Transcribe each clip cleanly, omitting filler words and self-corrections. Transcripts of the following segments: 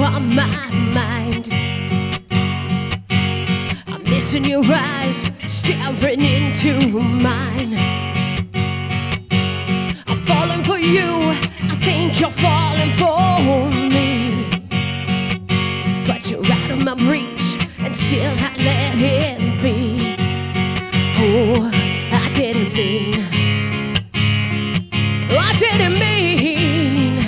on my mind. I'm missing your eyes, staring into mine. I'm falling for you, I think you're falling for me. But you're out of my reach, and still I let it be. Oh, I didn't mean, I didn't mean.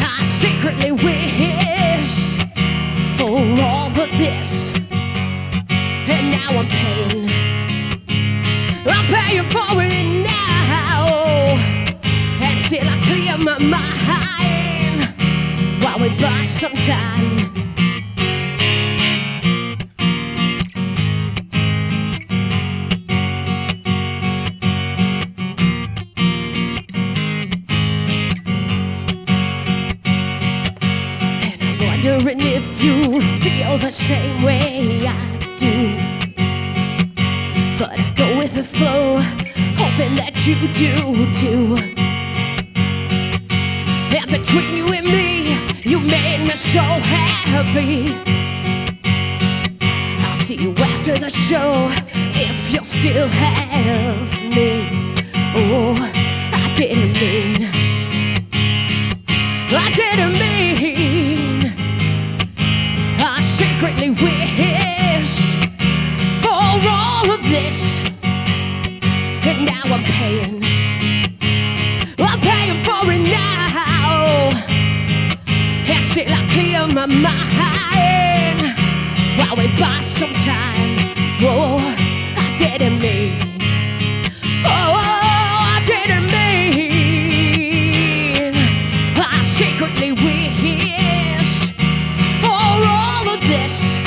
I secretly wished for all of this, and now I'm paying for it now. And still I clear my mind while we buy some time. Wondering if you feel the same way I do. But I go with the flow, hoping that you do too. And between you and me, you made me so happy. I'll see you after the show if you'll still have me. Oh, I didn't mean, I didn't mean. I secretly wished for all of this, and now I'm paying for it now. And still I clear my mind while we buy some time. Oh, I didn't mean, oh, I didn't mean. I secretly wished this,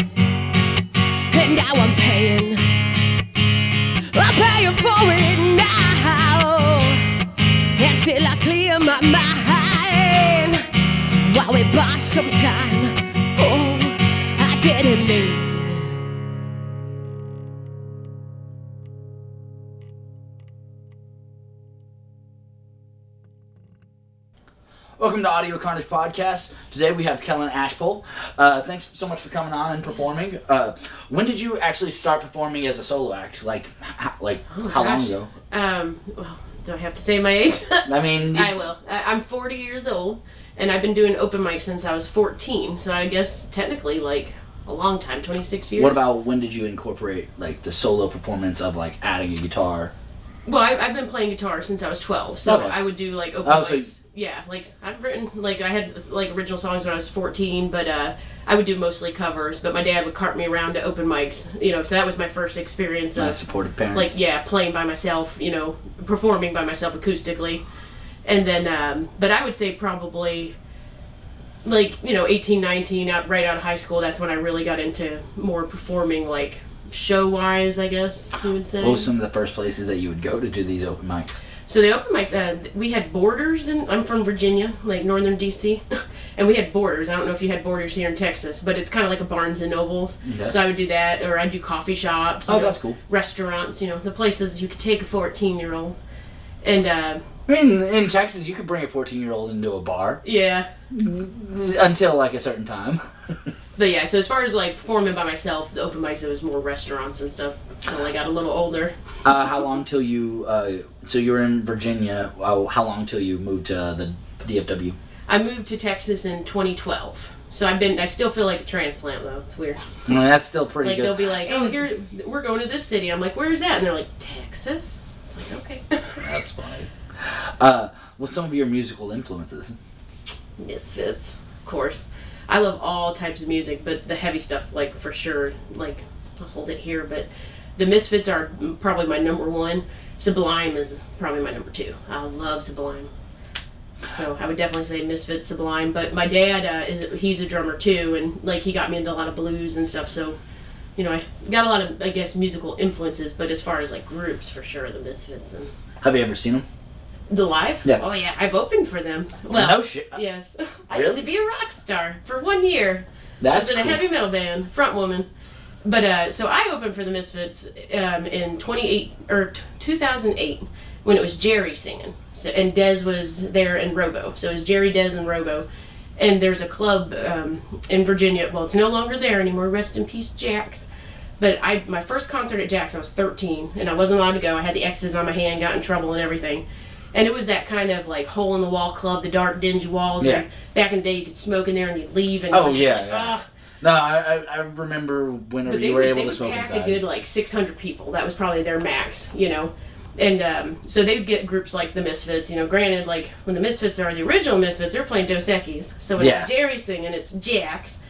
and now I'm paying for it now. And still I clear my mind while we buy some time. Oh, I didn't mean. Welcome to Audio Carnage Podcast. Today we have Kellyn Ashpole. Thanks so much for coming on and performing. When did you actually start performing as a solo act? How long ago? Well, do I have to say my age? I mean... I will. I'm 40 years old, and I've been doing open mic since I was 14, so I guess technically, a long time, 26 years. What about when did you incorporate, the solo performance of, adding a guitar? Well, I've been playing guitar since I was 12, so okay. I would do, open mics. So yeah, I've written, I had, original songs when I was 14, but, I would do mostly covers, but my dad would cart me around to open mics, so that was my first experience of... supportive parents. Playing by myself, performing by myself acoustically. And then, but I would say probably, 18, 19, right out of high school, that's when I really got into more performing, show-wise, I guess you would say. What were some of the first places that you would go to do these open mics? So the open mics, we had Borders, and I'm from Virginia, northern D.C., and we had Borders. I don't know if you had Borders here in Texas, but it's kind of like a Barnes & Nobles. Okay. So I would do that, or I'd do coffee shops. That's cool. Restaurants, the places you could take a 14-year-old. And, I mean, in Texas, you could bring a 14-year-old into a bar. Yeah. Until, a certain time. But yeah, so as far as performing by myself, the open mics, it was more restaurants and stuff until I got a little older. How long till you, so you were in Virginia, how long till you moved to the DFW? I moved to Texas in 2012. So I still feel like a transplant though, it's weird. Well, that's still pretty good. They'll be like, oh, here, we're going to this city. I'm like, where's that? And they're like, Texas? It's like, okay. That's funny. What's some of your musical influences? Misfits, of course. I love all types of music, but the heavy stuff, for sure, I'll hold it here, but the Misfits are probably my number one. Sublime is probably my number two. I love Sublime. So I would definitely say Misfits, Sublime, but my dad, he's a drummer too, and, he got me into a lot of blues and stuff, so, I got a lot of, I guess, musical influences, but as far as, groups, for sure, the Misfits. And have you ever seen them? The live? Yeah. Oh, yeah. I've opened for them. Well, no shit. Yes. I Really? used to be a rock star for 1 year. That's I was in cool. a heavy metal band, front woman. But, so I opened for the Misfits in 2008 when it was Jerry singing. So, and Dez was there and Robo. So it was Jerry, Dez, and Robo. And there's a club in Virginia. Well, it's no longer there anymore. Rest in peace, Jack's. But my first concert at Jack's, I was 13, and I wasn't allowed to go. I had the X's on my hand, got in trouble and everything. And it was that kind of like hole in the wall club, the dark, dingy walls. Yeah. And back in the day, you could smoke in there and you'd leave. And Oh, just yeah, like, yeah. "Ah." No, I remember whenever But you were able they to smoke would pack inside. a good like 600 people. That was probably their max, you know. And so they would get groups like the Misfits. You know, granted, like when the Misfits are the original Misfits, they're playing Dos Equis. So when it's Jerry singing, it's Jack's.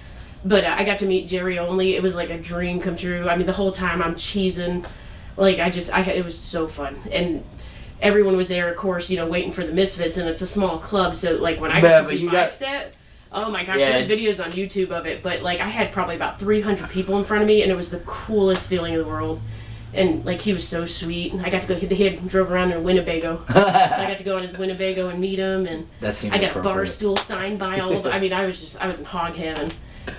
But I got to meet Jerry only. It was like a dream come true. I mean, the whole time I'm cheesing. Like it was so fun. And everyone was there, of course, you know, waiting for the Misfits. And it's a small club, so like when I got to do my set. Oh my gosh, there's videos on YouTube of it, but like I had probably about 300 people in front of me, and it was the coolest feeling in the world. And like he was so sweet. I got to go. He had drove around in Winnebago, so I got to go on his Winnebago and meet him. And I got a bar stool signed by all of it. I mean, I was in hog heaven.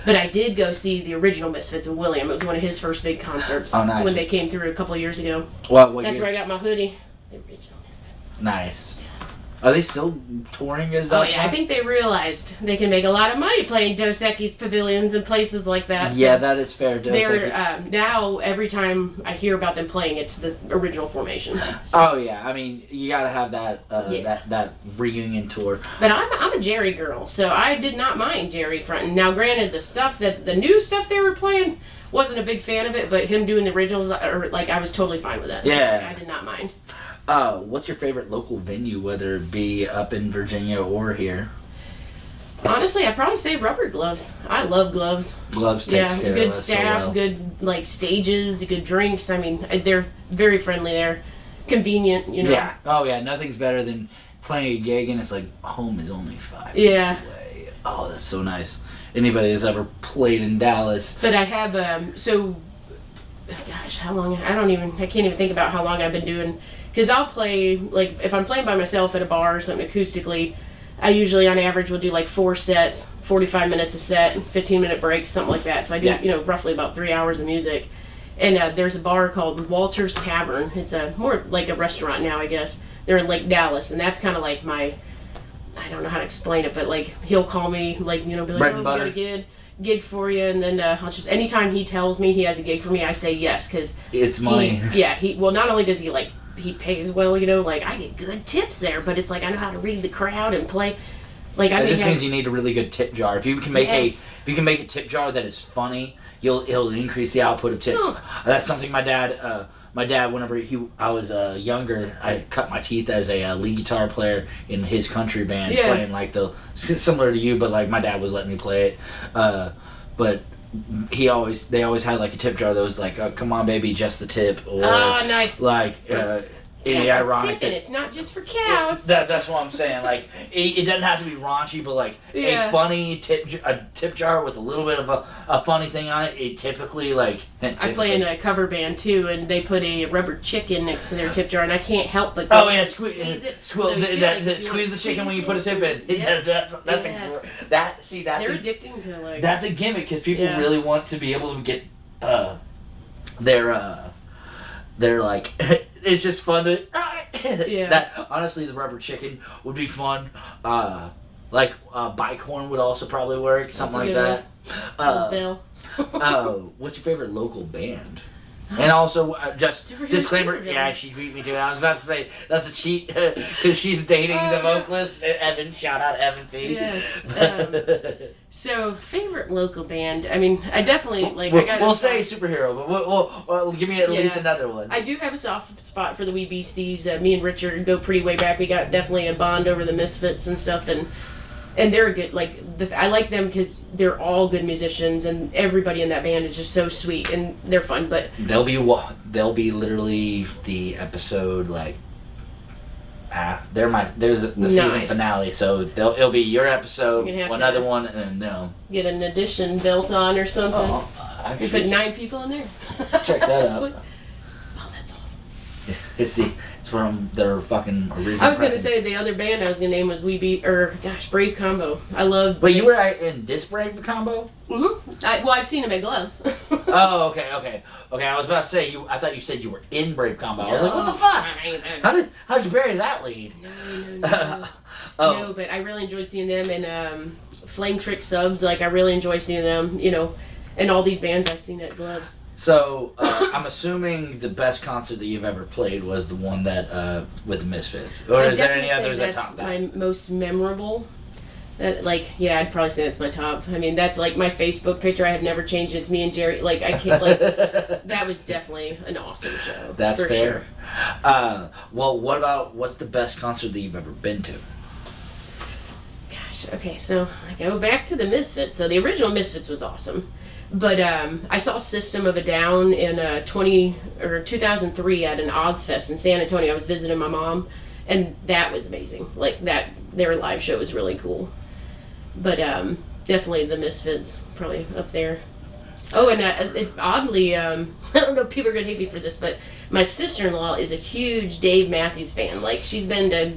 But I did go see the original Misfits in William. It was one of his first big concerts. Oh, nice. When they came through a couple of years ago. What That's year? where I got my hoodie. The original Misfits. Nice. Are they still touring as Oh yeah, I think they realized they can make a lot of money playing Dos Equis pavilions and places like that. So yeah, that is fair. they're now every time I hear about them playing, it's the original formation. So. Oh yeah, I mean you gotta have that that reunion tour. But I'm a Jerry girl, so I did not mind Jerry fronting. Now, granted, the new stuff they were playing, wasn't a big fan of it, but him doing the originals, I was totally fine with that. Yeah, I did not mind. What's your favorite local venue, whether it be up in Virginia or here? Honestly, I'd probably say Rubber Gloves. I love gloves. Gloves takes care good of us staff, so well. good like stages, good drinks. I mean, they're very friendly there, convenient. You know. Yeah. Oh yeah. Nothing's better than playing a gig and it's like home is only 5 minutes away. Oh, that's so nice. Anybody that's ever played in Dallas. But I have gosh, how long? I can't even think about how long I've been doing. Because I'll play, like, if I'm playing by myself at a bar or something acoustically, I usually, on average, will do, like, 4 sets, 45 minutes a set, 15-minute breaks, something like that. So I do, roughly about 3 hours of music. And there's a bar called Walter's Tavern. It's more like a restaurant now, I guess. They're in Lake Dallas, and that's kind of like I don't know how to explain it, but, like, he'll call me, like, be like, bread and we butter. got a gig for you, and then anytime he tells me he has a gig for me, I say yes, because it's money. Not only does he pays well, I get good tips there, but it's like I know how to read the crowd and play. Like That just means you need a really good tip jar. If you can make a tip jar that is funny, it'll increase the output of tips. Oh. That's something my dad whenever I was younger, I cut my teeth as a lead guitar player in his country band, playing like similar to you, but like my dad was letting me play it. But they always had like a tip jar that was like, oh, come on baby, just the tip, or nice. Like ironic. Tip, and it's not just for cows. That's what I'm saying. Like it doesn't have to be raunchy, but like a funny tip jar with a little bit of a funny thing on it. It typically I play in a cover band too, and they put a rubber chicken next to their tip jar, and I can't help but squeeze it. Squeeze the chicken when you put a tip in. Yeah. That's They're addicting to that's a gimmick because people really want to be able to get they're like it's just fun to that honestly the rubber chicken would be fun. Bike horn would also probably work, something like that. Bill. What's your favorite local band? And also, just disclaimer, she beat me to it. I was about to say, that's a cheat, because she's dating the vocalist, Evan. Shout out Evan P. Yes. So, favorite local band, I mean, I definitely, we'll say superhero, but we'll give me at least another one. I do have a soft spot for the Wee Beasties. Me and Richard go pretty way back. We got definitely a bond over the Misfits and stuff, and they're good. I like them because they're all good musicians, and everybody in that band is just so sweet, and they're fun. But they'll be literally the episode there's the season finale, so it'll be your episode, another one, and then they'll get an addition built on or something. You put 9 people in there. Check that out. Oh, that's awesome. It's from their fucking original. I was gonna say the other band I was gonna name was Brave Combo. I love. Wait, you were in this Brave Combo? Mm-hmm. I've seen them at Gloves. Oh, okay. I was about to say I thought you said you were in Brave Combo. I was like, what the fuck? How'd you bury that lead? No. No, but I really enjoyed seeing them, and Flame Trick Subs. Like, I really enjoy seeing them. You know, and all these bands I've seen at Gloves. So, I'm assuming the best concert that you've ever played was the one that with the Misfits, or is there any others that top that? My most memorable. That, like, yeah, I'd probably say that's my top. I mean, that's like my Facebook picture. I have never changed it. It's me and Jerry. Like, I can't, like, that was definitely an awesome show. That's for fair. Sure. Well, what's the best concert that you've ever been to? Gosh, okay, so I go back to the Misfits. So the original Misfits was awesome. But I saw System of a Down in 2003 at an Ozfest in San Antonio. I was visiting my mom, and that was amazing. Like, their live show was really cool. But definitely the Misfits, probably up there. Oh, and oddly, I don't know if people are going to hate me for this, but my sister-in-law is a huge Dave Matthews fan. Like, she's been to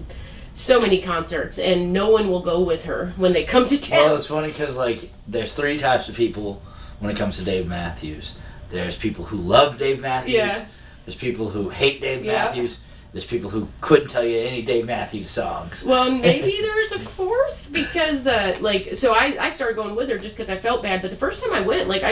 so many concerts, and no one will go with her when they come to town. Well, it's funny because, like, there's three types of people when it comes to Dave Matthews. There's people who love Dave Matthews. Yeah. There's people who hate Dave Matthews. There's people who couldn't tell you any Dave Matthews songs. Well, maybe there's a fourth because, so I started going with her just because I felt bad. But the first time I went, like,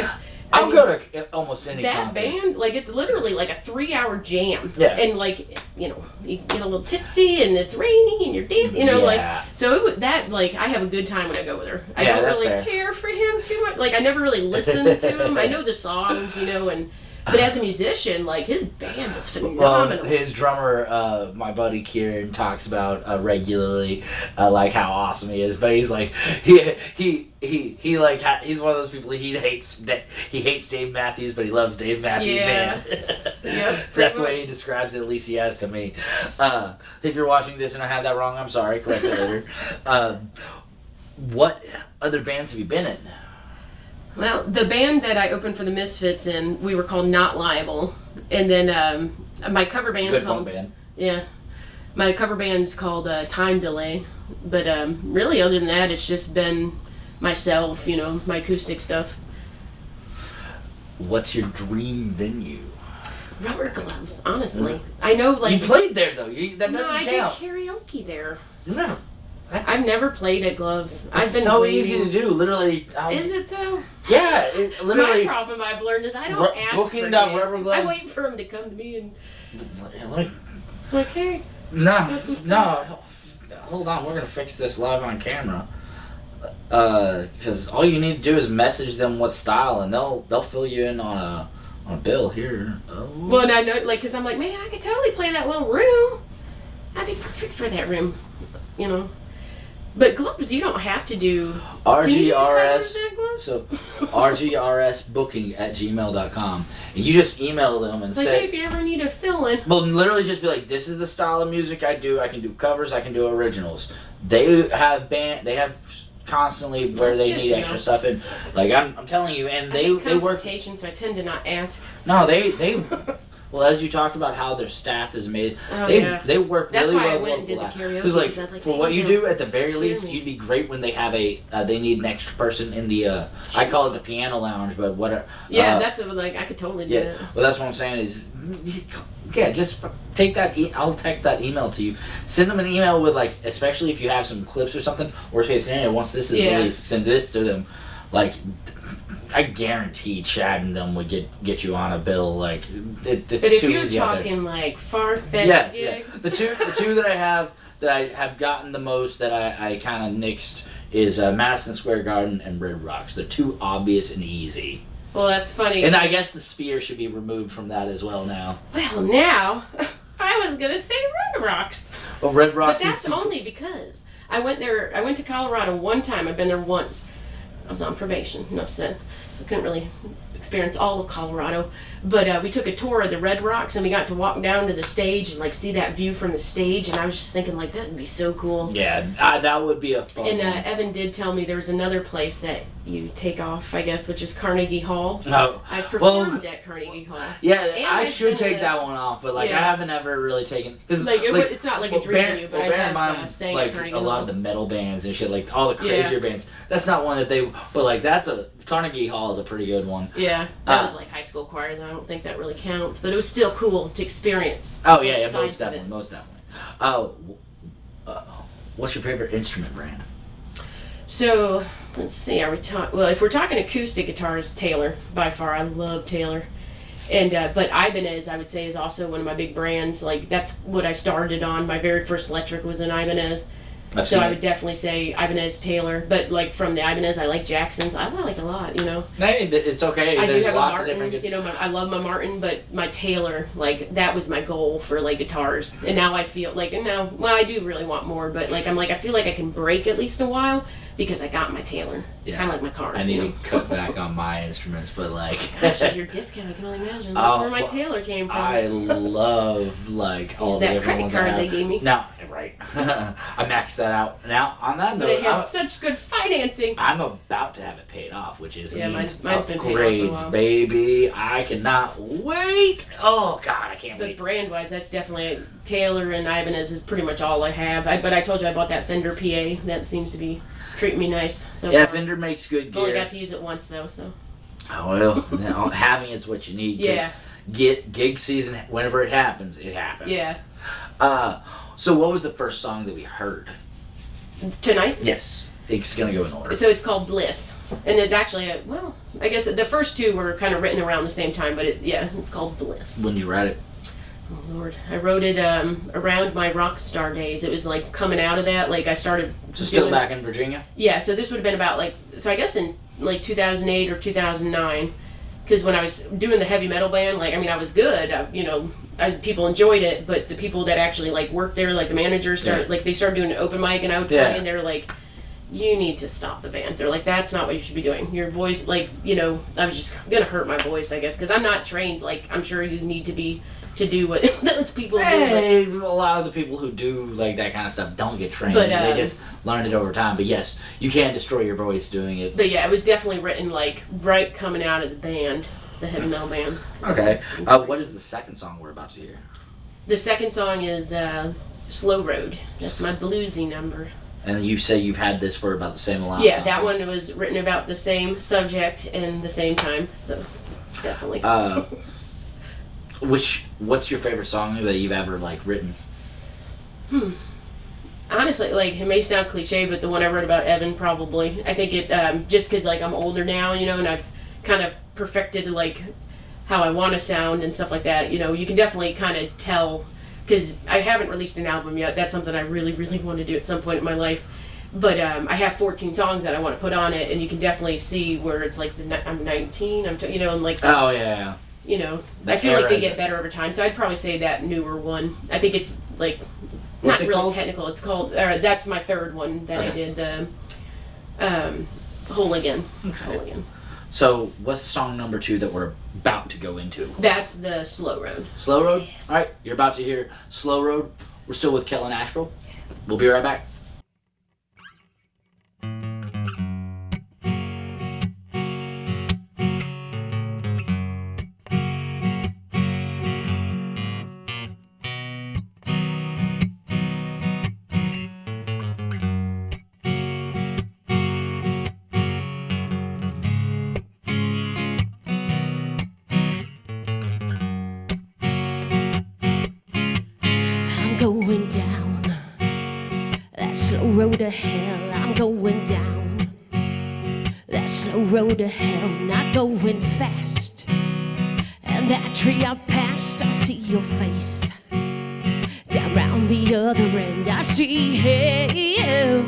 I'll go to almost any that concert. band, like, it's literally like a 3-hour jam. Yeah. And, like, you know, you get a little tipsy and it's rainy and you're dancing, you know, like, so I have a good time when I go with her. I don't really care for him too much. Like, I never really listened to him. I know the songs, you know, but as a musician, like, his band is phenomenal. Well, his drummer, my buddy Kieran, talks about regularly, like, how awesome he is. But he's like, he's one of those people. He hates Dave Matthews, but he loves Dave Matthews' band. Yep, that's the way he describes it. At least he has to me. If you're watching this and I have that wrong, I'm sorry. Correct it later. What other bands have you been in? Well, the band that I opened for the Misfits in, we were called Not Liable. And then my cover band's called... Good band. Yeah. My cover band's called Time Delay. But really, other than that, it's just been myself, you know, my acoustic stuff. What's your dream venue? Rubber Gloves, honestly. I know, like... You played there, though. That doesn't count. I count. did karaoke there. Never. I've never played at Gloves. It's so easy to do, literally. Is it though? Yeah, literally. My problem I've learned is I don't ask for gigs. I wait for them to come to me and. Okay. No. Hold on, we're gonna fix this live on camera. Because all you need to do is message them what style, and they'll fill you in on a bill here. Oh. Well, and I know, like, because I'm like, man, I could totally play that little room. I'd be perfect for that room, you know. But Gloves, you don't have to do... RGRS, so rgrsbooking@gmail.com. And you just email them and say... Like, hey, if you ever need a fill-in... Well, literally just be like, this is the style of music I do. I can do covers, I can do originals. They have constantly where they need extra stuff in. Like, I'm telling you, and they work... so I tend to not ask. No, they well, as you talked about how their staff is amazing, they work That's really why well. I went and did the karaoke. Because, like, I was like, for what you do, at the very least, you'd be great when they have they need an extra person in the, I call it the piano lounge, but whatever. Yeah, that's like, I could totally do that. Well, that's what I'm saying is, yeah, just take that, I'll text that email to you. Send them an email with, like, especially if you have some clips or something, worst case scenario, once this is released, send this to them. Like, I guarantee Chad and them would get you on a bill. Like, it's but too if you're easy out there. talking like far-fetched gigs, the two that I have gotten the most that I kind of nixed is Madison Square Garden and Red Rocks. They're too obvious and easy. Well, that's funny. And I guess the Sphere should be removed from that as well now. Well, now I was gonna say Red Rocks. Well, Red Rocks. But that's only because I went there. I went to Colorado one time. I've been there once. I was on probation, enough said, so I couldn't really experience all of Colorado. But we took a tour of the Red Rocks, and we got to walk down to the stage and, like, see that view from the stage, and I was just thinking, like, that would be so cool. Yeah, that would be a fun And one. Evan did tell me there was another place that you take off, I guess, which is Carnegie Hall. Oh. I performed at Carnegie Hall. Yeah, And I I've should been take to- that one off, but, like, I haven't ever really taken... Cause, like, it's not like a dream venue, but I bear in have mind, sang like, at Carnegie a lot Hall. of the metal bands and shit, like, all the crazier bands. That's not one that they... But, like, Carnegie Hall is a pretty good one. Yeah, that was like high school choir, though. I don't think that really counts, but it was still cool to experience. Oh, yeah, most definitely. what's your favorite instrument brand? So let's see. Well, if we're talking acoustic guitars, Taylor by far. I love Taylor. And but Ibanez, I would say, is also one of my big brands. Like that's what I started on. My very first electric was an Ibanez. So I would definitely say Ibanez, Taylor. But like from the Ibanez, I like Jackson's. I like a lot, you know. Hey, it's okay. I There's do have lots a Martin, of different. you know. I love my Martin, but my Taylor, like that was my goal for like guitars. And now I feel like, well, I do really want more, but like I feel like I can break at least a while because I got my Taylor. Yeah. Kind of like my car. I need to cut back on my instruments, but like. Gosh, with your discount, I can only imagine. That's where my Taylor came from. I love like all the that different credit ones card I have. they gave me. No, right. I maxed that out. Now on that But note, it had such good financing. I'm about to have it paid off, which is mine's been paid off for a upgrades, while. baby. I cannot wait. Oh God, I can't But wait. brand wise, that's definitely Taylor and Ibanez is pretty much all I have. But I told you I bought that Fender PA. That seems to be treating me nice. So Yeah, far. Fender makes good I've only gear. got to use it once though, so. Oh well, having it's what you need. 'Cause Yeah. Gig season, whenever it happens, it happens. Yeah. So what was the first song that we heard? Tonight? Yes, it's gonna go in order. So it's called Bliss. And it's actually, I guess the first two were kind of written around the same time, but it's called Bliss. When did you write it? Oh Lord. I wrote it around my rock star days. It was like coming out of that, like I started So still back in Virginia? Yeah, so this would have been about I guess in like 2008 or 2009, because when I was doing the heavy metal band, I was good, people enjoyed it, but the people that actually like worked there, like the managers they started doing an open mic and I would play and they're like, you need to stop the band. They're like, that's not what you should be doing. Your voice, I was just gonna hurt my voice, I guess, because I'm not trained, I'm sure you need to be to do what those people do. Hey, a lot of the people who do like that kind of stuff don't get trained. But, they just learn it over time. But yes, you can destroy your voice doing it. But yeah, it was definitely written right coming out of the band, the heavy metal band. Okay. What is the second song we're about to hear? The second song is Slow Road. That's my bluesy number. And you say you've had this for about the same amount. Yeah, that one was written about the same subject and the same time, so definitely. What's your favorite song that you've ever written? Honestly, it may sound cliche, but the one I wrote about Evan, probably. I think it just because I'm older now, and I've kind of perfected how I want to sound and stuff like that. You can definitely kind of tell, because I haven't released an album yet. That's something I really, really want to do at some point in my life. But I have 14 songs that I want to put on it, and you can definitely see where it's I'm 19. Oh yeah. I feel like they get better over time. So I'd probably say that newer one. I think it's What's not it really called? technical. It's called. That's my third one that I did. The Whole Again. Okay. Whole Again. So what's song number 2 that we're about to go into? That's the Slow Road. Slow Road? Yes. Alright, you're about to hear Slow Road. We're still with Kellyn Ashpole. We'll be right back. I'm going down that slow road to hell. I'm going down that slow road to hell. Not going fast. And that tree I passed, I see your face. Down round the other end, I see hell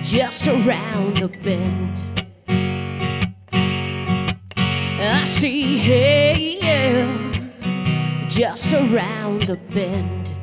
just around the bend. I see hell just around the bend.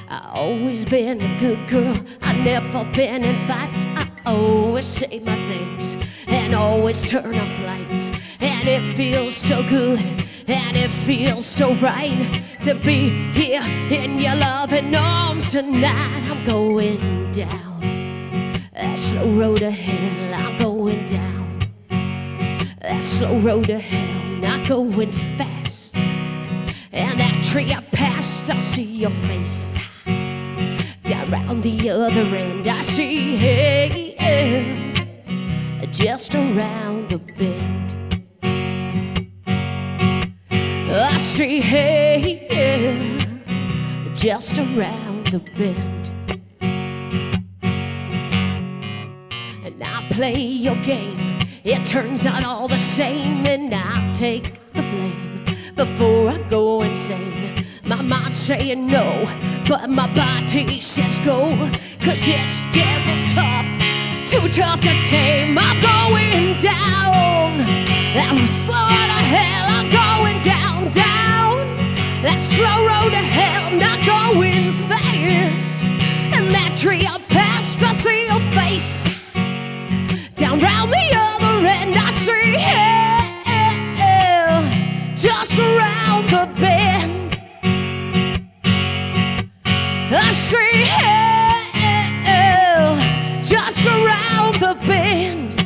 I always been a good girl. I never been in fights. I always say my things and always turn off lights. And it feels so good and it feels so right to be here in your loving arms tonight. I'm going down that slow road to hell. I'm going down that slow road to hell. Not going fast. And that tree I passed, I see your face. Down round the other end, I see hell just around the bend. I see hell just around the bend. And I play your game, it turns out all the same, and I'll take the blame before I go insane. My mind's saying no, but my body says go, 'cause this devil's tough, too tough to tame. I'm going down that slow road to hell. I'm going down, down that slow road to hell. Not going fast, and that tree up past, I see your face. Down round the other end, I see hell just around the bend. I see hell just around the bend.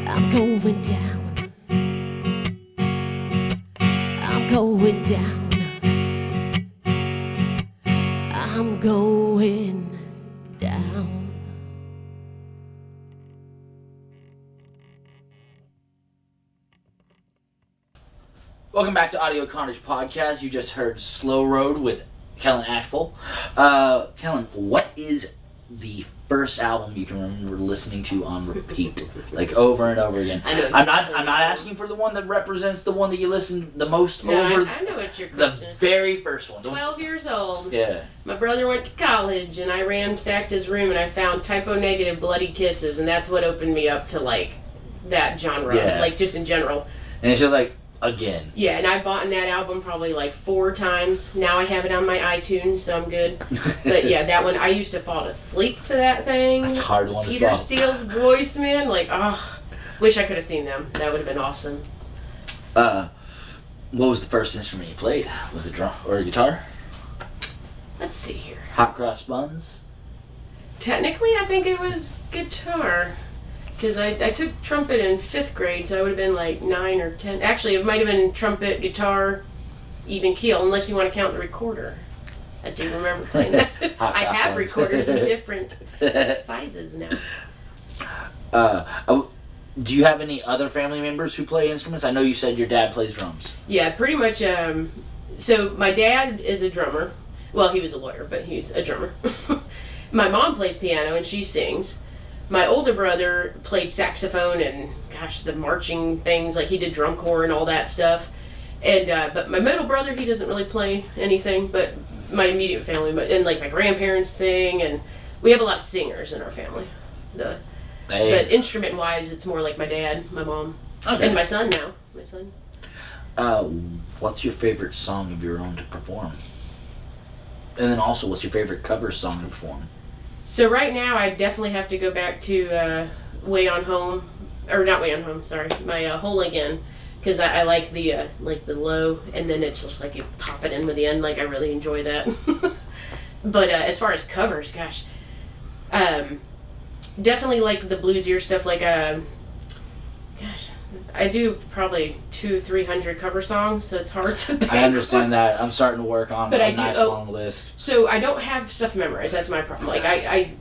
I'm going down. I'm going down. I'm going down. Welcome back to Audio Carnage Podcast. You just heard Slow Road with Kellyn Ashpole. Kellyn, what is the first album you can remember listening to on repeat, like over and over again? I know I'm not asking for the one that represents the one that you listen the most over. I know what your the question is. very first one. 12 years old. Yeah. My brother went to college, and I ransacked his room, and I found Typo Negative Bloody Kisses, and that's what opened me up to, like, that genre, Yeah. like, just in general. And it's just like, again. Yeah, and I bought in that album probably, like, 4 times. Now I have it on my iTunes, so I'm good. But, yeah, that one, I used to fall asleep to that thing. That's a hard one to Peter stop. Steele's voice, man, like, wish I could have seen them. That would have been awesome. What was the first instrument you played? Was it drum or guitar? Let's see here. Hot cross buns? Technically, I think it was guitar. Because I took trumpet in 5th grade, so I would have been like 9 or 10. Actually, it might have been trumpet, guitar, even keel, unless you want to count the recorder. I do remember playing that. I have recorders in different sizes now. Do you have any other family members who play instruments? I know you said your dad plays drums. Yeah, pretty much. So my dad is a drummer. Well, he was a lawyer, but he's a drummer. My mom plays piano and she sings. My older brother played saxophone and, gosh, the marching things, like he did drum corps and all that stuff. And but my middle brother, he doesn't really play anything, but my immediate family, and like my grandparents sing, and we have a lot of singers in our family. But instrument-wise, it's more like my dad, my mom, and my son now. My son. What's your favorite song of your own to perform? And then also, what's your favorite cover song to perform? So right now, I definitely have to go back to Way On Home, or not Way On Home, sorry, my Whole Again, because I like the low, and then it's just like you pop it in with the end. Like I really enjoy that. But as far as covers, gosh, definitely like the bluesier stuff. Like gosh, I do probably 200-300 cover songs, so it's hard to pick. I understand that. I'm starting to work on a nice long list. So I don't have stuff memorized. That's my problem. Like I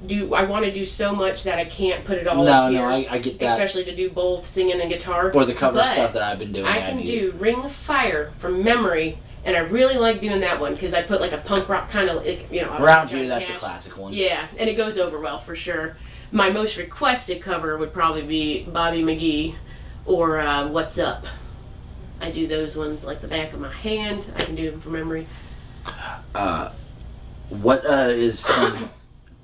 want to do so much that I can't put it all up here. No, I get that. Especially to do both singing and guitar. Or the cover stuff that I've been doing. I can do Ring of Fire from memory, and I really like doing that one because I put like a punk rock kind of, Around Here, that's a classic one. Yeah, and it goes over well for sure. My most requested cover would probably be Bobby McGee or What's Up. I do those ones like the back of my hand. I can do them from memory. What is some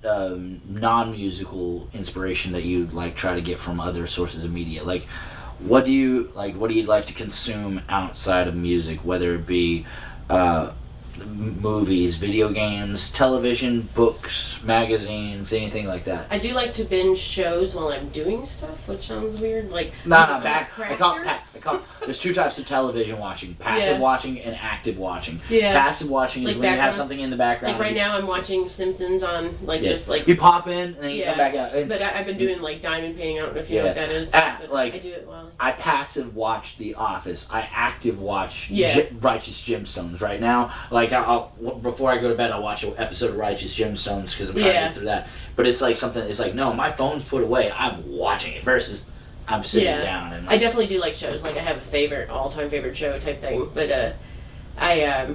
non-musical inspiration that you like try to get from other sources of media? Like, what do you like to consume outside of music, whether it be movies, video games, television, books, magazines, anything like that? I do like to binge shows while I'm doing stuff, which sounds weird. Like I call it, there's 2 types of television watching: passive watching and active watching. Yeah. Passive watching is like when you have something in the background. Like right now, I'm watching Simpsons on just like you pop in and then you come back out. But I've been doing like diamond painting. I don't know if you know what that is. I do it while I passive watch The Office. I active watch Righteous Gemstones right now. Like before I go to bed, I'll watch an episode of Righteous Gemstones because I'm trying to get through that. But it's like something. It's like no, my phone's put away. I'm watching it versus I'm sitting down. And I definitely do like shows. Like I have a favorite, all-time favorite show type thing. But I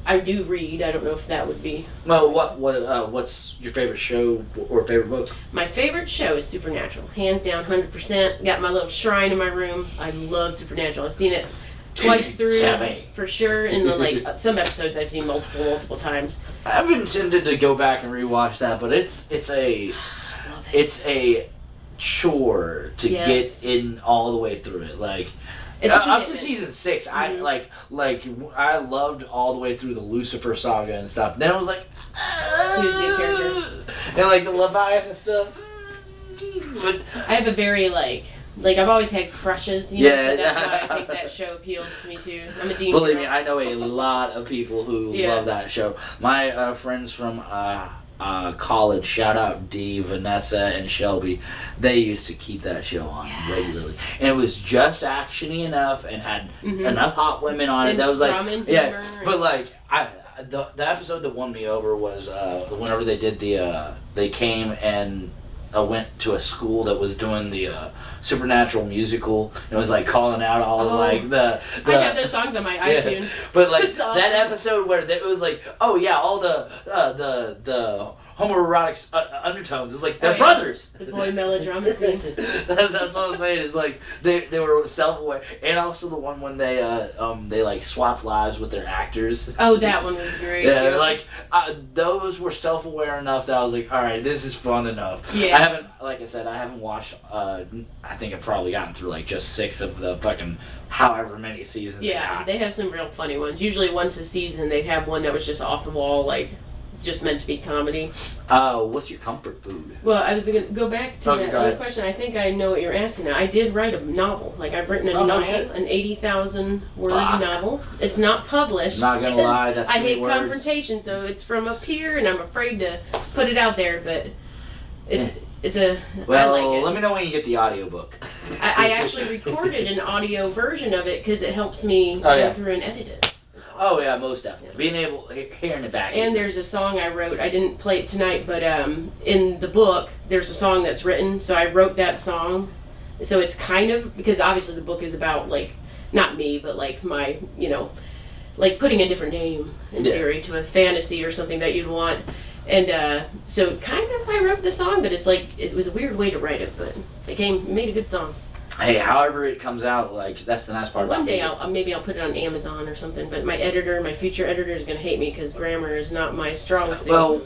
I do read. I don't know if that would be. Well, what's your favorite show or favorite book? My favorite show is Supernatural, hands down, 100%. Got my little shrine in my room. I love Supernatural. I've seen it twice through for sure. And then some episodes I've seen multiple times. I've been tempted to go back and rewatch that, but it's a chore to get in all the way through it. Like it's up to season 6, I I loved all the way through the Lucifer saga and stuff. Then it was like he was a good character, and like the Leviathan stuff. But I have a very I've always had crushes, so that's why I think that show appeals to me too. I'm a demon. Believe me, I know a lot of people who love that show. My friends from college, shout out Dee, Vanessa, and Shelby, they used to keep that show on regularly. And it was just actiony enough and had enough hot women on it. That was like, but the episode that won me over was whenever they did they came and went to a school that was doing the Supernatural musical. It was like calling out all I have those songs on my iTunes. But like awesome. that episode where it was like, oh yeah, all the homoerotic undertones. It's like they're brothers. The boy melodrama scene. That's what I'm saying. It's like they were self-aware, and also the one when they like swapped lives with their actors. Oh, that one was great. Yeah, like those were self-aware enough that I was like, all right, this is fun enough. Yeah. I haven't watched. I think I've probably gotten through like just 6 of the fucking however many seasons. Yeah, they have some real funny ones. Usually once a season they have one that was just off the wall, like just meant to be comedy. What's your comfort food? Well, I was going to go back to that other question. I think I know what you're asking now. I did write a novel. Like, I've written a novel, an 80,000 word novel. It's not published. Not going to lie, that's I hate words. confrontation, so it's from up here, and I'm afraid to put it out there, but it's a... Well, I like it. let me know when you get the audiobook. I actually recorded an audio version of it because it helps me go through and edit it. Oh yeah, most definitely. Being able hearing it back. And there's a song I wrote. I didn't play it tonight, but in the book there's a song that's written. So I wrote that song. So it's kind of, because obviously the book is about like not me, but like my like putting a different name in theory to a fantasy or something that you'd want. And so kind of I wrote the song, but it's like it was a weird way to write it, but it made a good song. Hey, however it comes out, like that's the nice part. One day maybe I'll put it on Amazon or something. But my future editor is gonna hate me because grammar is not my strong suit. Well,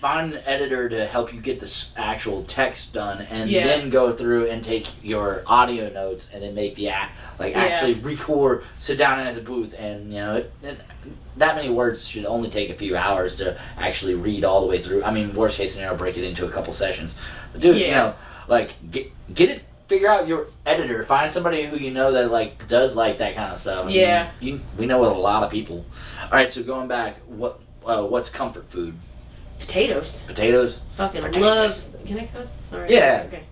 find an editor to help you get this actual text done, and then go through and take your audio notes and then make the actually record. Sit down in the booth, and that many words should only take a few hours to actually read all the way through. I mean, worst case scenario, break it into a couple sessions. But dude, get it. Figure out your editor. Find somebody who that does that kind of stuff. We know a lot of people. All right, so going back, what's comfort food? Potatoes. Potatoes. Fucking love. Can I cuss? Sorry. Yeah. Okay.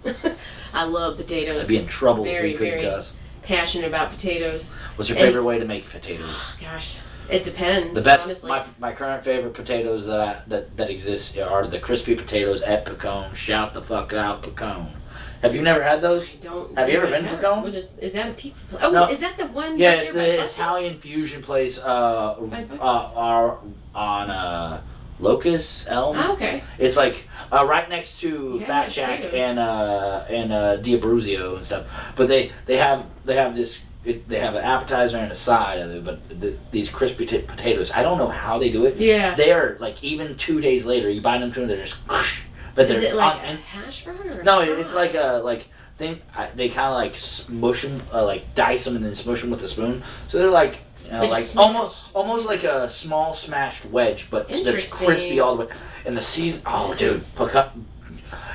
I love potatoes. I'd be in trouble very, if you couldn't cuss. Passionate about potatoes. What's your favorite way to make potatoes? Oh, gosh, it depends. The best, honestly. my current favorite potatoes that exist are the crispy potatoes at Picone. Shout the fuck out, Picone. Have you never had those? I don't. Have you ever been to Picone? Is that a pizza place? Oh, no. Is that the one? Yeah, right it's there the by Italian fusion place. Are on Locust Elm. Oh, okay. It's like right next to Fat Shack potatoes. and D'Abruzio and stuff. But they have this. They have an appetizer and a side of it, but these crispy potatoes. I don't know how they do it. Yeah. They are like even 2 days later, you bite them through and they're just. But is it like a hash brown or? No, it's like a they kind of like smush them, like dice them and then smush them with a spoon. So they're like almost like a small smashed wedge, but they're crispy all the way. And the season, dude,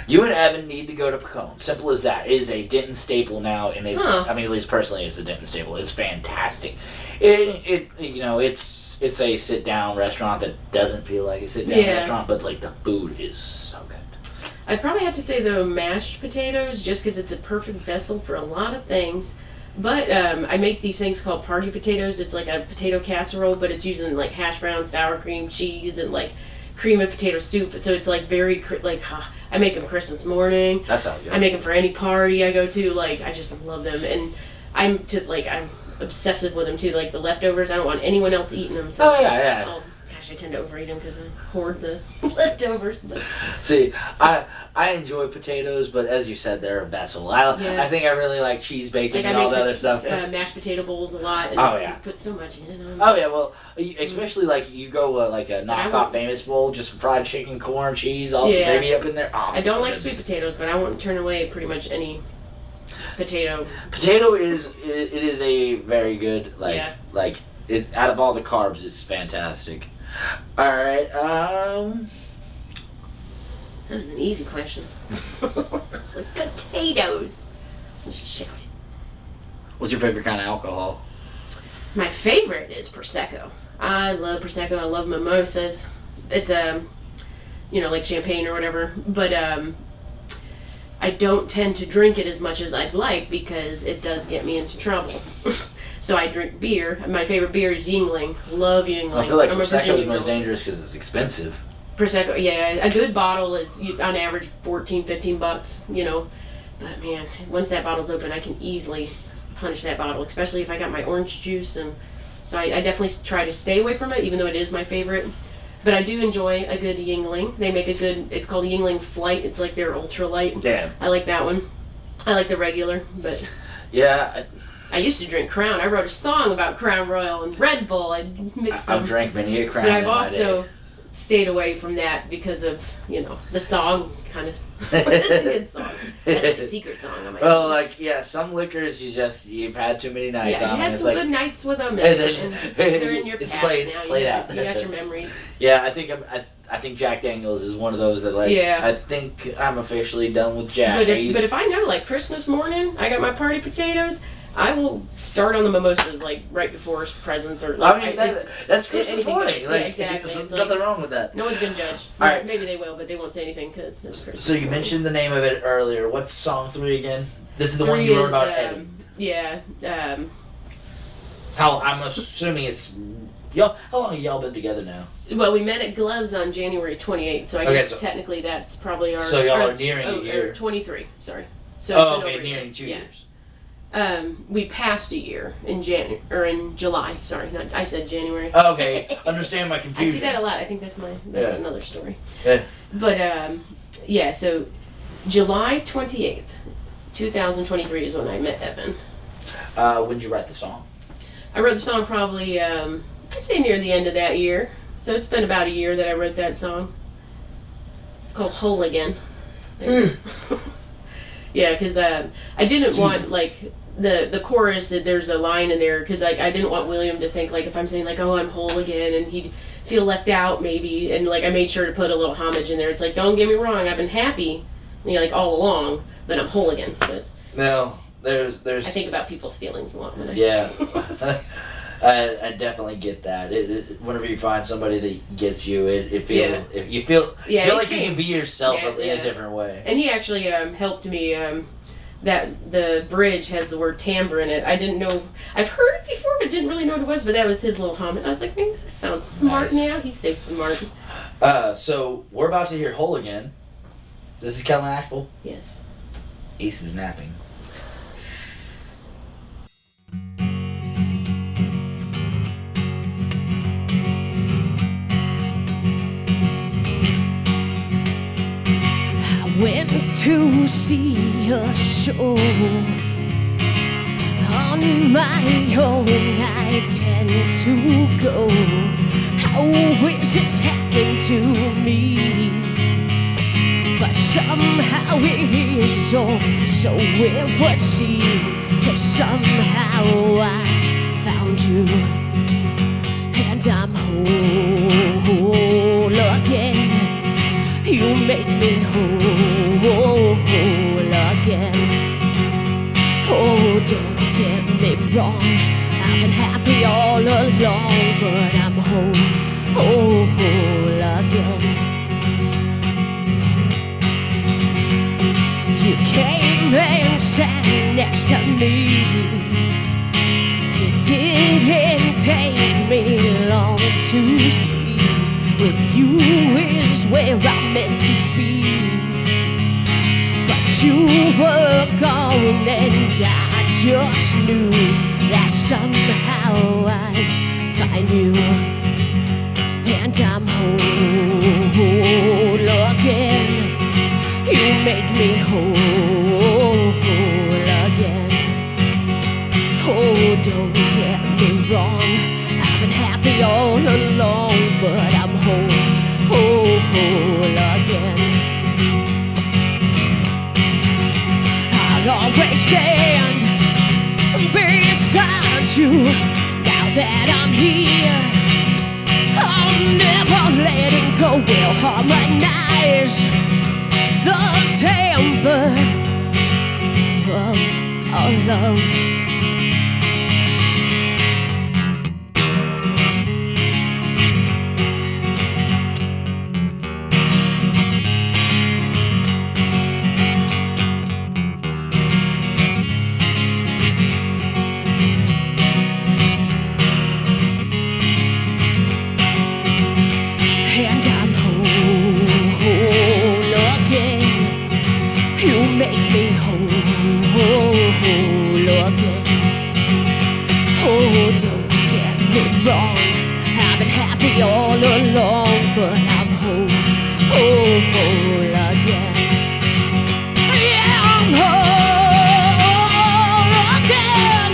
you and Evan need to go to Picone. Simple as that. It is a Denton staple now, and I mean, at least personally, it's a Denton staple. It's fantastic. It's a sit down restaurant that doesn't feel like a sit down restaurant, but like the food is so good. I'd probably have to say the mashed potatoes, just because it's a perfect vessel for a lot of things. But I make these things called party potatoes. It's like a potato casserole, but it's using like hash brown, sour cream, cheese, and like cream of potato soup. So it's like very I make them Christmas morning. That sounds good. I make them for any party I go to. Like I just love them, and I'm obsessive with them too. Like the leftovers, I don't want anyone else eating them. So Oh, yeah. gosh, I tend to overeat them because I hoard the leftovers. But See, I enjoy potatoes, but as you said, they're a vessel. I think I really like cheese bacon and all the other stuff. Mashed potato bowls a lot. And Oh, yeah. Put so much in them. Oh yeah, well, especially like you go like a knockoff famous bowl, just fried chicken, corn, cheese, all the gravy up in there. Oh, I don't like sweet potatoes, but I won't turn away pretty much any potato. Potato is a very good like it out of all the carbs, it's fantastic. All right, That was an easy question. It's like potatoes. Shout it. What's your favorite kind of alcohol? My favorite is Prosecco. I love Prosecco. I love mimosas. It's like champagne or whatever. But I don't tend to drink it as much as I'd like because it does get me into trouble. So I drink beer. My favorite beer is Yingling. Love Yingling. I feel like Prosecco is most dangerous because it's expensive. Prosecco, yeah. A good bottle is on average $14-15, But man, once that bottle's open, I can easily punish that bottle, especially if I got my orange juice. And so I definitely try to stay away from it, even though it is my favorite. But I do enjoy a good Yingling. They make a good, it's called Yingling Flight. It's like their ultralight. Yeah. I like that one. I like the regular, but... Yeah. I used to drink Crown. I wrote a song about Crown Royal and Red Bull. I mixed them. I've drank many a Crown. But I've also stayed away from that because of, the song kind of... It's a good song. That's my secret song. Some liquors you've had too many nights on. Yeah, you had some good nights with them, and they're in your past played now. Out. You got your memories. Yeah, I think Jack Daniels is one of those that I think I'm officially done with Jack. But if I know Christmas morning, I got my party potatoes, I will start on the mimosas right before presents or that's Christmas morning. Exactly. There's nothing wrong with that. No one's gonna judge. All right. Maybe they will, but they won't say anything because it's Christmas. So you mentioned the name of it earlier. What's song 3 again? This is the one you wrote about Eddie. Yeah. I'm assuming it's y'all. How long have y'all been together now? Well, we met at Gloves on January 28th, so I guess technically that's probably our. So y'all are nearing a year. 23. Sorry. So nearing 2 years. We passed a year in July. Sorry, I said January. Okay, understand my confusion. I do that a lot. I think that's another story. Yeah. But so July 28th, 2023 is when I met Evan. When did you write the song? I wrote the song probably I'd say near the end of that year. So it's been about a year that I wrote that song. It's called Whole Again. Yeah, because I didn't want the chorus, that there's a line in there because I didn't want William to think if I'm saying oh, I'm whole again, and he'd feel left out maybe, and I made sure to put a little homage in there. It's don't get me wrong, I've been happy all along, but I'm whole again. So it's there's I think about people's feelings a lot when I definitely get that. Whenever you find somebody that gets you, it feels you feel like you can be yourself in a different way. And he actually helped me. That the bridge has the word timbre in it. I didn't know. I've heard it before, but didn't really know what it was. But that was his little comment. I was like, man, this sounds smart now. He's so smart. So we're about to hear Whole Again. This is Kellyn Ashpole. Yes. Ace is napping. Went to see a show on my own. I tend to go. How is this happening to me? But somehow it is so it would seem. 'Cause somehow I found you, and I'm whole again. You make me whole again. Oh, don't get me wrong, I've been happy all along, but I'm whole again. You came and sat next to me. It didn't take me long to see. With you is where I'm meant to be. But you were gone and I just knew that somehow I find you, and I'm whole again. You make me whole again. Oh, don't get me wrong, I've been happy all along, but I'm whole again. I'll always stand beside you now that I'm here. I'll never let it go. We'll harmonize the timbre of our love. And I'm whole again. You make me whole again. Oh, don't get me wrong, I've been happy all along, but I'm whole again. Yeah, I'm whole again.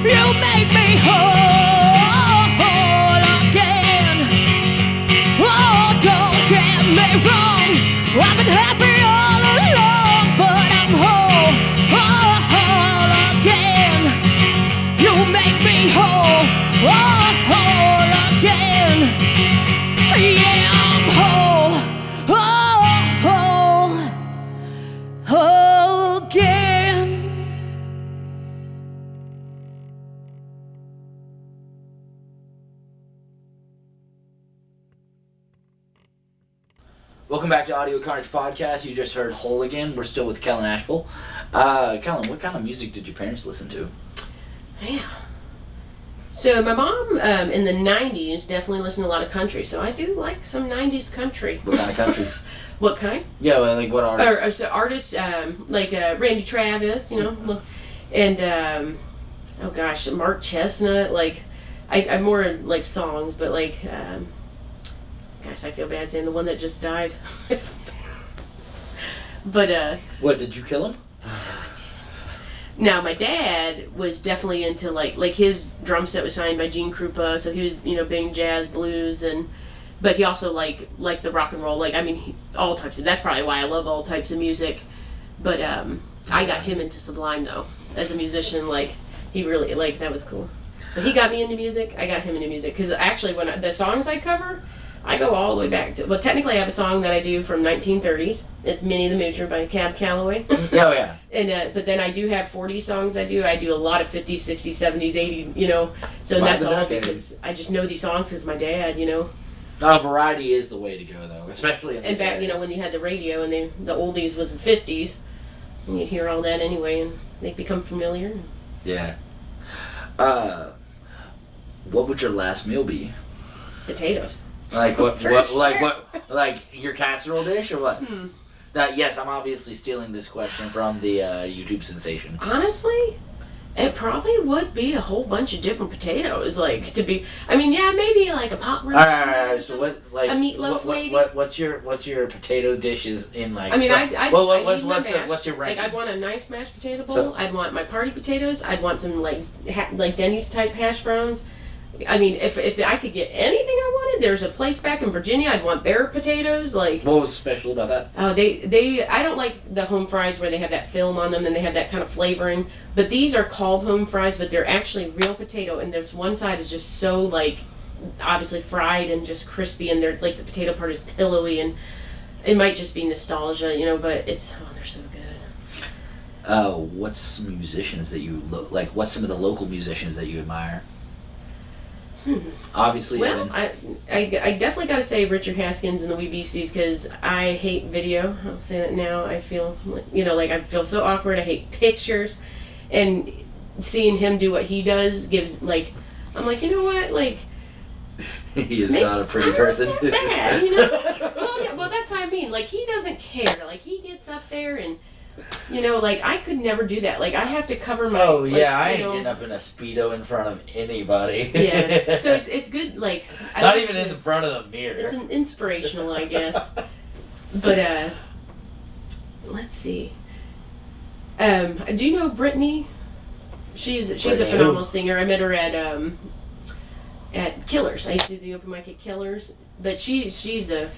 You make me whole again. Oh, don't get me wrong, I've been happy all along, but I'm whole again. You make me whole again. Yeah, I'm whole again. Welcome back to Audio Carnage Podcast. You just heard Whole Again. We're still with Kellyn Ashpole. Kellyn, what kind of music did your parents listen to? Yeah. So my mom in the 90s definitely listened to a lot of country, so I do like some 90s country. What kind of country? What kind? Yeah, well, like what artists? Or so artists like Randy Travis, you know, and oh gosh, Mark Chestnut. Like I'm more like songs, but like gosh, I feel bad saying the one that just died. But What, did you kill him? now my dad was definitely into like his drum set was signed by Gene Krupa, so he was, you know, big jazz, blues, and but he also like the rock and roll, like I mean all types of, that's probably why I love all types of music. But I got him into Sublime though as a musician. Like he really, like, that was cool. So he got me into music, I got him into music, because actually when the songs I cover, I go all the way back to, well, technically I have a song that I do from 1930s. It's Minnie the Moocher by Cab Calloway. Oh, yeah. And but then I do have 40 songs I do. I do a lot of 50s, 60s, 70s, 80s, you know. So that's all because I just know these songs because my dad, you know. Variety is the way to go, though, especially in And this back, area. you know, when you had the radio and the oldies was the 50s, and you'd hear all that anyway, and they become familiar. Yeah. What would your last meal be? Potatoes. Like what? For What? sure. Like your casserole dish or what? Yes, I'm obviously stealing this question from the YouTube sensation. Honestly, it probably would be a whole bunch of different potatoes. Like to be, I mean, yeah, maybe like a pot roast. All right. So what? Like a meatloaf, maybe. What's your potato dishes in like? I mean, what's your like ranking? I'd want a nice mashed potato bowl. So- I'd want my party potatoes. I'd want some like Denny's type hash browns. I mean, if I could get anything I wanted, there's a place back in Virginia. I'd want their potatoes. Like, What was special about that? oh, they I don't like the home fries where they have that film on them and they have that kind of flavoring. But these are called home fries, but they're actually real potato. And there's one side is just so like obviously fried and just crispy, and they're like the potato part is pillowy, and it might just be nostalgia, you know. But they're so good. What's some musicians that you like? What's some of the local musicians that you admire? Obviously, Well, I definitely got to say Richard Haskins and the Wee Beasties, because I hate video. I'll say that now. I feel like I feel so awkward. I hate pictures, and seeing him do what he does gives like, I'm like, you know what, like. he is not a pretty person. I'm not that bad, you know. Well, that's what I mean. Like, he doesn't care. Like, he gets up there and Like I could never do that. Like I have to cover my. Oh yeah, like, I ain't getting up in a Speedo in front of anybody. Yeah, so it's good. Like not even in the front of the mirror. It's an inspirational, I guess. But let's see. Do you know Brittany? She's a phenomenal singer. I met her at Killers. I used to do the open mic at Killers. But she's a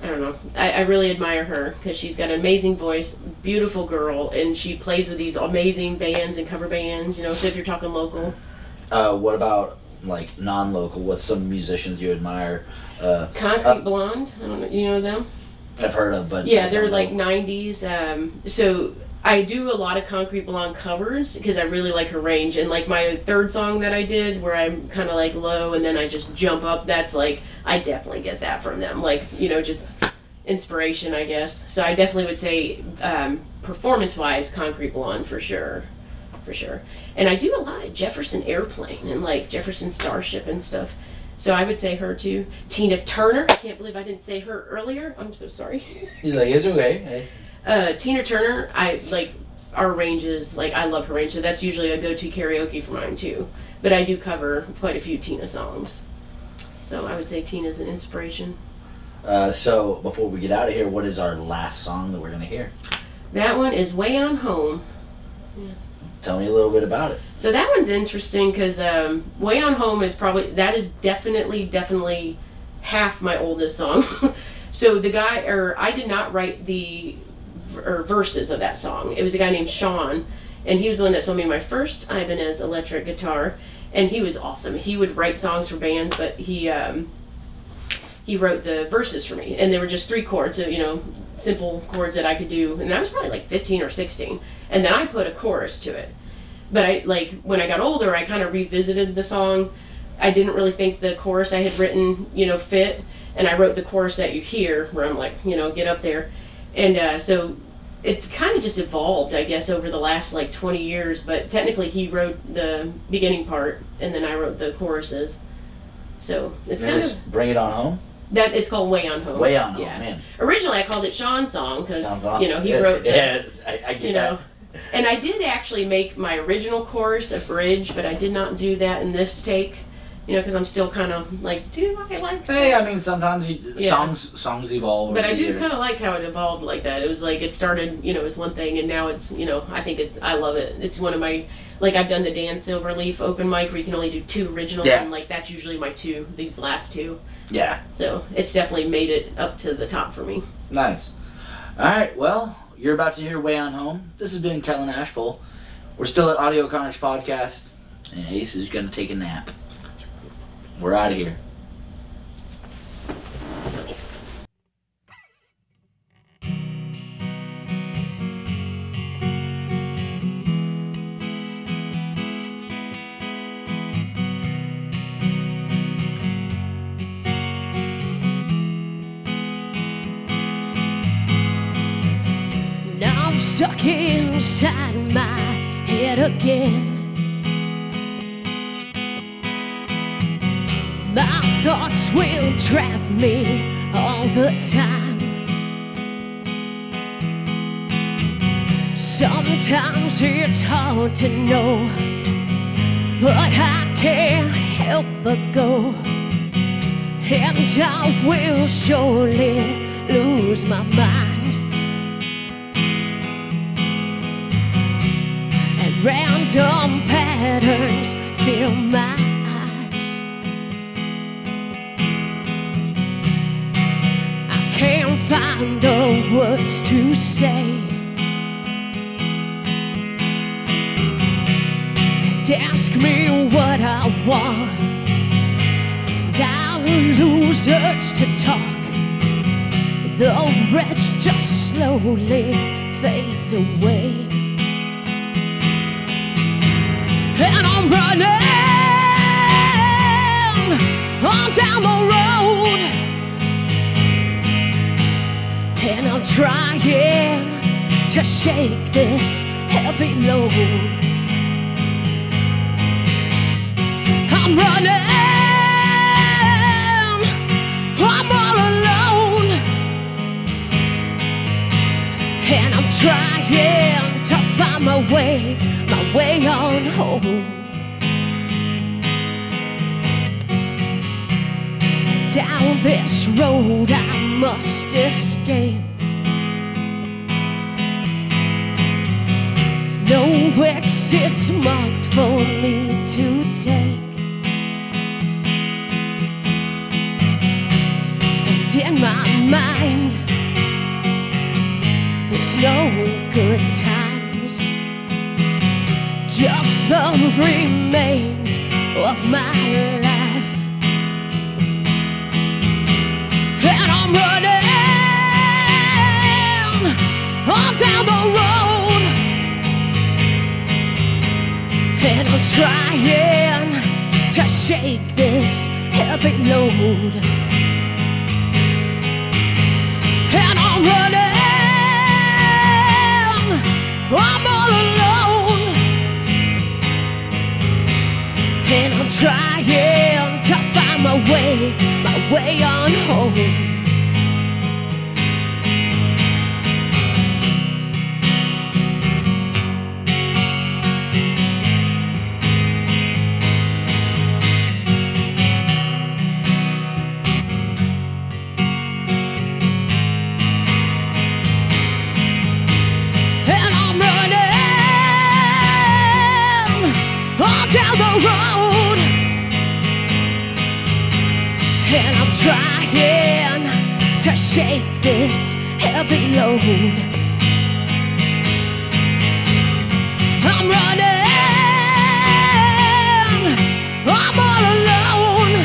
I don't know. I really admire her because she's got an amazing voice, beautiful girl, and she plays with these amazing bands and cover bands. So if you're talking local. What about like non-local? What's some musicians you admire? Concrete Blonde. I don't know. You know them? I've heard of, but yeah, they're like '90s. So I do a lot of Concrete Blonde covers because I really like her range. And like my third song that I did, where I'm kind of like low and then I just jump up. That's like I definitely get that from them. Like just inspiration, I guess. So I definitely would say performance-wise, Concrete Blonde for sure. And I do a lot of Jefferson Airplane and like Jefferson Starship and stuff. So I would say her too. Tina Turner. I can't believe I didn't say her earlier. I'm so sorry. He's like, it's okay. Tina Turner, I like our ranges. Like I love her range, so that's usually a go-to karaoke for mine too. But I do cover quite a few Tina songs. So I would say Tina's an inspiration. So before we get out of here, what is our last song that we're gonna hear? That one is Way On Home. Tell me a little bit about it. So that one's interesting because Way On Home is definitely half my oldest song. So I did not write the verses of that song. It was a guy named Sean, and he was the one that sold me my first Ibanez electric guitar, and he was awesome. He would write songs for bands, but he wrote the verses for me, and they were just 3 chords, so simple chords that I could do, and I was probably like 15 or 16, and then I put a chorus to it. But when I got older, I kind of revisited the song. I didn't really think the chorus I had written, fit, and I wrote the chorus that you hear, where I'm like, get up there. And so it's kind of just evolved, I guess, over the last 20 years, but technically he wrote the beginning part, and then I wrote the choruses. So it's kind of... Bring It On Home? That it's called Way On Home. Way On Home, man. Originally I called it Sean's song, because, he wrote... Yeah, I get that. And I did actually make my original chorus a bridge, but I did not do that in this take, because I'm still kind of like, do I like that? Hey, I mean, sometimes songs evolve over But I do years. kind of like how it evolved like that. It was like, it started, as one thing, and now it's, I love it. It's one of my, I've done the Dan Silverleaf open mic where you can only do 2 originals, and that's usually my 2, these last 2. Yeah. So it's definitely made it up to the top for me. Nice. All right, well, you're about to hear Way On Home. This has been Kellyn Ashpole. We're still at Audio Carnage Podcast, and Ace is going to take a nap. We're out of here. Now I'm stuck inside my head again. My thoughts will trap me all the time. Sometimes it's hard to know, but I can't help but go. And I will surely lose my mind. And random patterns fill my can't find the words to say. Ask me what I want, and I'll lose urge to talk. The rest just slowly fades away, and I'm running on down the road. And I'm trying to shake this heavy load. I'm running, I'm all alone, and I'm trying way on home. Down this road I must escape. No exits marked for me to take. And in my mind, there's no good times, just the remains of my life. And I'm running all down the road, and I'm trying to shake this heavy load. And I'm running, I'm all alone, and I'm trying to find my way on home. And I'm running all down the road, and I'm trying to shake this heavy load. I'm running, I'm all alone,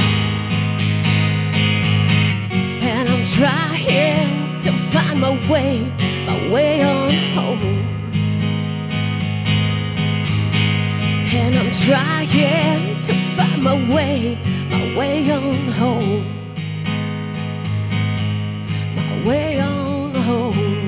and I'm trying to find my way on home. And I'm trying to find my way on home. My way on home.